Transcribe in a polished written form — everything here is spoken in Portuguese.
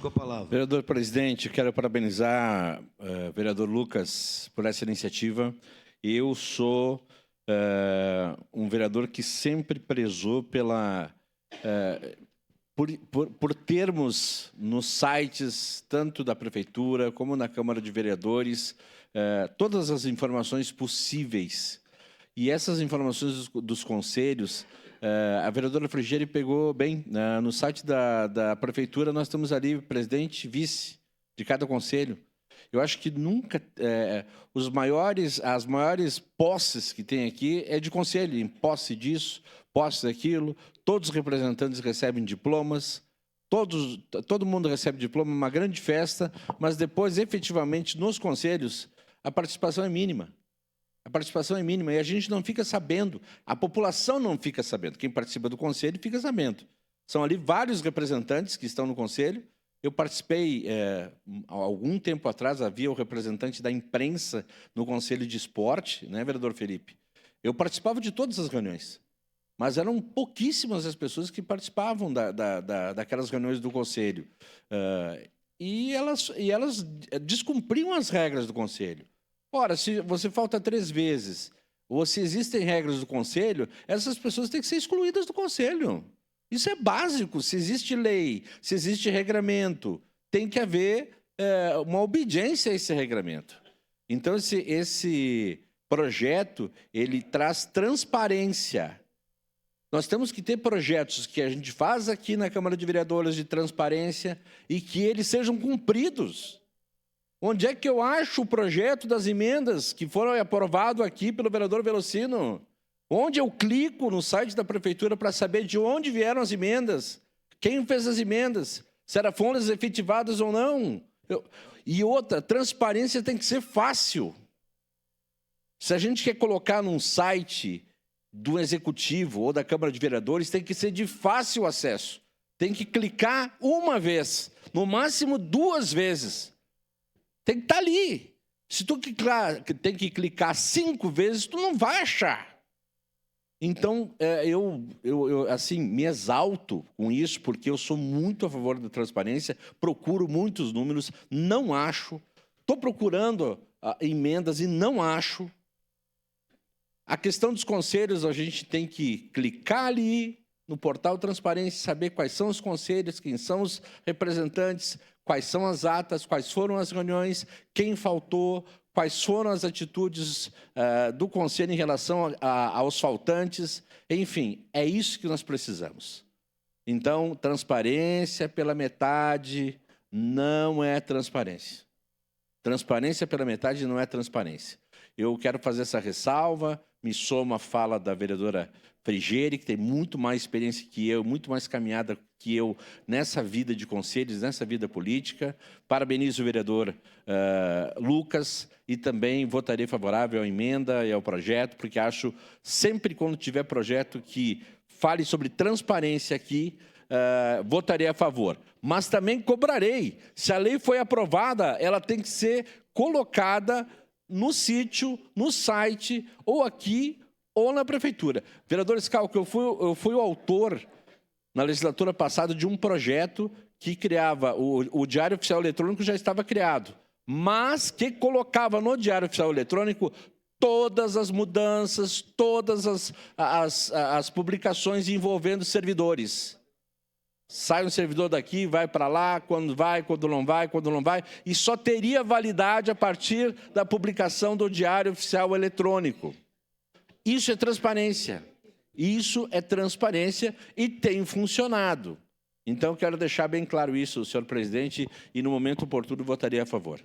Com a palavra. Vereador presidente, quero parabenizar o vereador Lucas por essa iniciativa. Eu sou um vereador que sempre prezou por termos nos sites, tanto da Prefeitura como na Câmara de Vereadores, todas as informações possíveis. E essas informações dos conselhos, a vereadora Frigieri pegou bem. No site da Prefeitura, nós temos ali presidente e vice de cada conselho. Eu acho que nunca... as maiores posses que tem aqui é de conselho, em posse disso, posse daquilo. Todos os representantes recebem diplomas, todo mundo recebe diploma, uma grande festa, mas depois, efetivamente, nos conselhos, a participação é mínima. A participação é mínima e a gente não fica sabendo, a população não fica sabendo. Quem participa do conselho fica sabendo. São ali vários representantes que estão no conselho. Eu participei, há algum tempo atrás, havia o representante da imprensa no Conselho de Esporte, né, vereador Felipe? Eu participava de todas as reuniões, mas eram pouquíssimas as pessoas que participavam daquelas reuniões do conselho. E elas descumpriam as regras do conselho. Ora, se você falta 3 vezes, ou se existem regras do conselho, essas pessoas têm que ser excluídas do conselho. Isso é básico. Se existe lei, se existe regramento, tem que haver uma obediência a esse regramento. Então, esse projeto, ele traz transparência. Nós temos que ter projetos que a gente faz aqui na Câmara de Vereadores de transparência e que eles sejam cumpridos. Onde é que eu acho o projeto das emendas que foram aprovados aqui pelo vereador Velocino? Onde eu clico no site da Prefeitura para saber de onde vieram as emendas? Quem fez as emendas? Se eram fontes efetivadas ou não? E outra, transparência tem que ser fácil. Se a gente quer colocar num site do Executivo ou da Câmara de Vereadores, tem que ser de fácil acesso. Tem que clicar uma vez, no máximo 2 vezes. Tem que estar ali. Se tu tem que clicar 5 vezes, tu não vai achar. Então, eu assim, me exalto com isso, porque eu sou muito a favor da transparência, procuro muitos números, não acho. Estou procurando emendas e não acho. A questão dos conselhos, a gente tem que clicar ali no portal Transparência, saber quais são os conselhos, quem são os representantes, quais são as atas, quais foram as reuniões, quem faltou, quais foram as atitudes do Conselho em relação aos faltantes. Enfim, é isso que nós precisamos. Então, transparência pela metade não é transparência. Transparência pela metade não é transparência. Eu quero fazer essa ressalva, me somo à fala da vereadora Frigieri, que tem muito mais experiência que eu, muito mais caminhada que eu nessa vida de conselhos, nessa vida política. Parabenizo o vereador Lucas e também votarei favorável à emenda e ao projeto, porque acho sempre quando tiver projeto que fale sobre transparência aqui, votarei a favor. Mas também cobrarei. Se a lei foi aprovada, ela tem que ser colocada no sítio, no site, ou aqui, ou na Prefeitura. Vereador Scalco, eu fui o autor, na legislatura passada, de um projeto que criava, o Diário Oficial Eletrônico já estava criado, mas que colocava no Diário Oficial Eletrônico todas as mudanças, todas as publicações envolvendo servidores. Sai um servidor daqui, vai para lá, quando vai, quando não vai, quando não vai, e só teria validade a partir da publicação do Diário Oficial Eletrônico. Isso é transparência. Isso é transparência e tem funcionado. Então, quero deixar bem claro isso, senhor presidente, e no momento oportuno votaria a favor.